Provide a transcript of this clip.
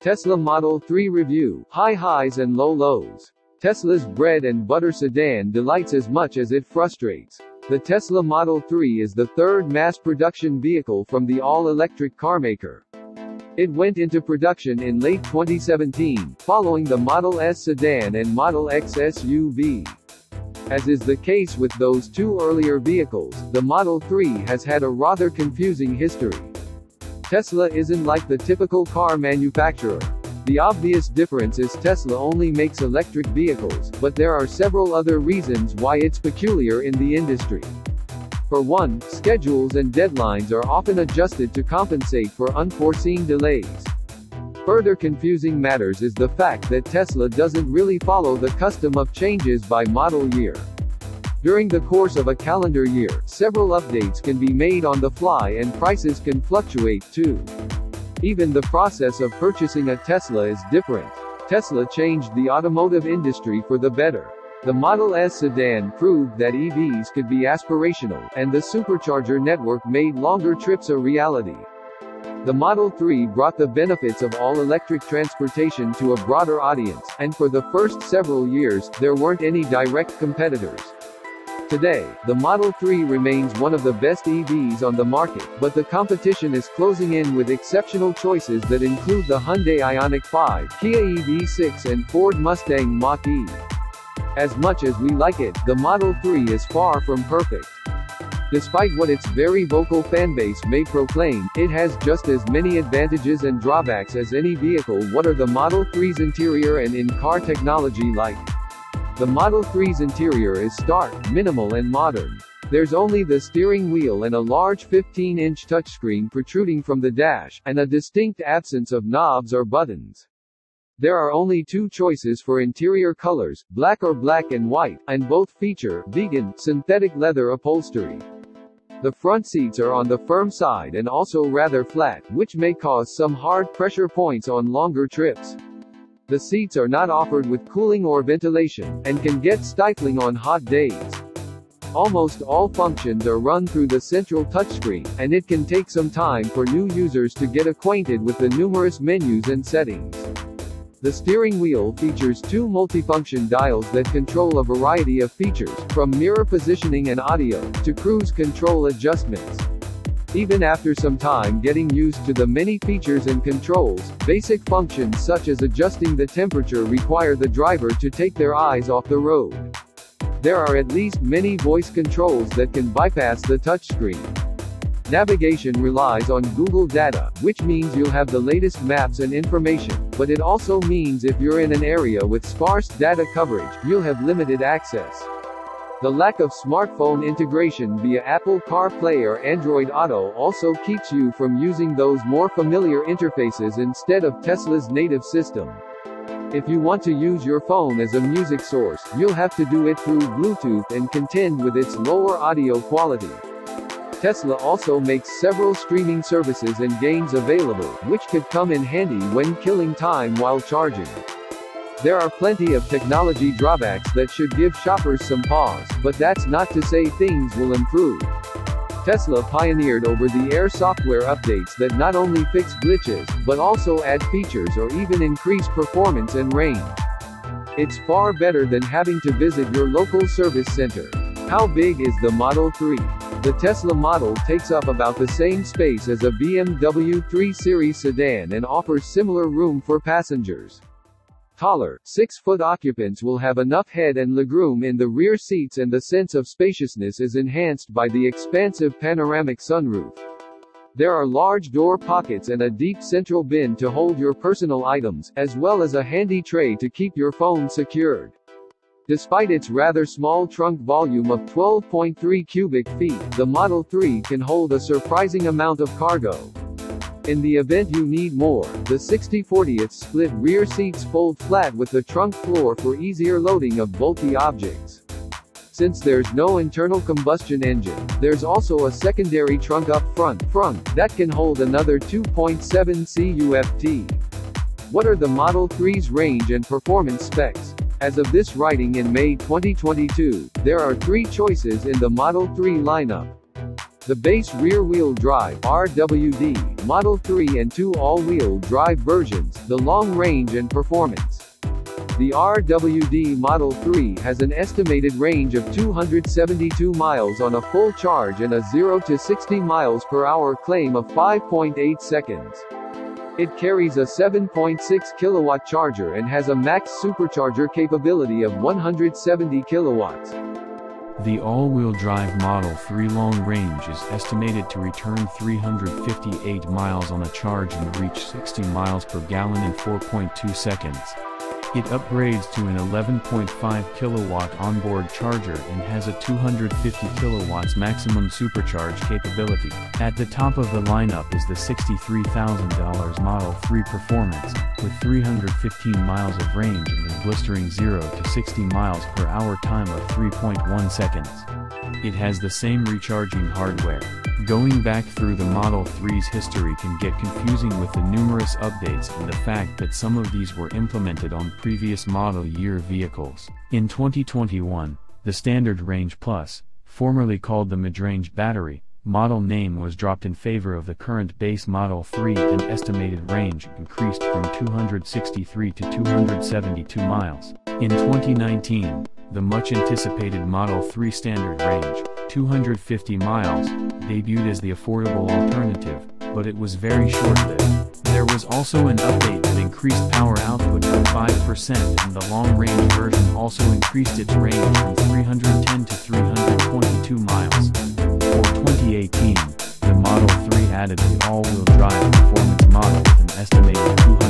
Tesla Model 3 Review, High Highs and Low Lows. Tesla's bread and butter sedan delights as much as it frustrates. The Tesla Model 3 is the third mass-production vehicle from the all-electric carmaker. It went into production in late 2017, following the Model S sedan and Model X SUV. As is the case with those two earlier vehicles, the Model 3 has had a rather confusing history. Tesla isn't like the typical car manufacturer. The obvious difference is Tesla only makes electric vehicles, but there are several other reasons why it's peculiar in the industry. For one, schedules and deadlines are often adjusted to compensate for unforeseen delays. Further confusing matters is the fact that Tesla doesn't really follow the custom of changes by model year. During the course of a calendar year, several updates can be made on the fly and prices can fluctuate too. Even the process of purchasing a Tesla is different. Tesla changed the automotive industry for the better. The Model S sedan proved that EVs could be aspirational, and the supercharger network made longer trips a reality. The Model 3 brought the benefits of all-electric transportation to a broader audience, and for the first several years, there weren't any direct competitors. Today, the Model 3 remains one of the best EVs on the market, but the competition is closing in with exceptional choices that include the Hyundai Ioniq 5, Kia EV6 and Ford Mustang Mach-E. As much as we like it, the Model 3 is far from perfect. Despite what its very vocal fanbase may proclaim, it has just as many advantages and drawbacks as any vehicle. What are the Model 3's interior and in-car technology like? The Model 3's interior is stark, minimal and modern. There's only the steering wheel and a large 15-inch touchscreen protruding from the dash, and a distinct absence of knobs or buttons. There are only two choices for interior colors, black or black and white, and both feature vegan, synthetic leather upholstery. The front seats are on the firm side and also rather flat, which may cause some hard pressure points on longer trips. The seats are not offered with cooling or ventilation, and can get stifling on hot days. Almost all functions are run through the central touchscreen, and it can take some time for new users to get acquainted with the numerous menus and settings. The steering wheel features two multifunction dials that control a variety of features, from mirror positioning and audio, to cruise control adjustments. Even after some time getting used to the many features and controls, basic functions such as adjusting the temperature require the driver to take their eyes off the road. There are at least many voice controls that can bypass the touchscreen. Navigation relies on Google data, which means you'll have the latest maps and information, but it also means if you're in an area with sparse data coverage, you'll have limited access. The lack of smartphone integration via Apple CarPlay or Android Auto also keeps you from using those more familiar interfaces instead of Tesla's native system. If you want to use your phone as a music source, you'll have to do it through Bluetooth and contend with its lower audio quality. Tesla also makes several streaming services and games available, which could come in handy when killing time while charging. There are plenty of technology drawbacks that should give shoppers some pause, but that's not to say things will improve. Tesla pioneered over-the-air software updates that not only fix glitches, but also add features or even increase performance and range. It's far better than having to visit your local service center. How big is the Model 3? The Tesla model takes up about the same space as a BMW 3 Series sedan and offers similar room for passengers. Taller, 6-foot occupants will have enough head and legroom in the rear seats, and the sense of spaciousness is enhanced by the expansive panoramic sunroof. There are large door pockets and a deep central bin to hold your personal items, as well as a handy tray to keep your phone secured. Despite its rather small trunk volume of 12.3 cubic feet, the Model 3 can hold a surprising amount of cargo. In the event you need more, the 60/40 split rear seats fold flat with the trunk floor for easier loading of bulky objects. Since there's no internal combustion engine, there's also a secondary trunk up front that can hold another 2.7 CUFT. What are the Model 3's range and performance specs? As of this writing in May 2022, there are three choices in the Model 3 lineup. The base rear-wheel drive (RWD) Model 3 and 2 all-wheel drive versions, the long range and performance. The RWD Model 3 has an estimated range of 272 miles on a full charge and a 0 to 60 miles per hour claim of 5.8 seconds. It carries a 7.6 kilowatt charger and has a max supercharger capability of 170 kilowatts. The all-wheel drive Model 3 long range is estimated to return 358 miles on a charge and reach 60 miles per gallon in 4.2 seconds. It upgrades to an 11.5 kilowatt onboard charger and has a 250 kilowatts maximum supercharge capability. At the top of the lineup is the $63,000 Model 3 Performance, with 315 miles of range and a blistering 0 to 60 miles per hour time of 3.1 seconds. It has the same recharging hardware. Going back through the Model 3's history can get confusing with the numerous updates and the fact that some of these were implemented on previous model year vehicles. In 2021, the Standard Range Plus, formerly called the Mid-Range Battery, model name was dropped in favor of the current base Model 3 and estimated range increased from 263 to 272 miles. In 2019, the much-anticipated Model 3 Standard Range, 250 miles, debuted as the affordable alternative, but it was very short-lived. There was also an update that increased power output by 5% and the long-range version also increased its range from 310 to 322 miles. For 2018, the Model 3 added the all-wheel drive performance model with an estimated 200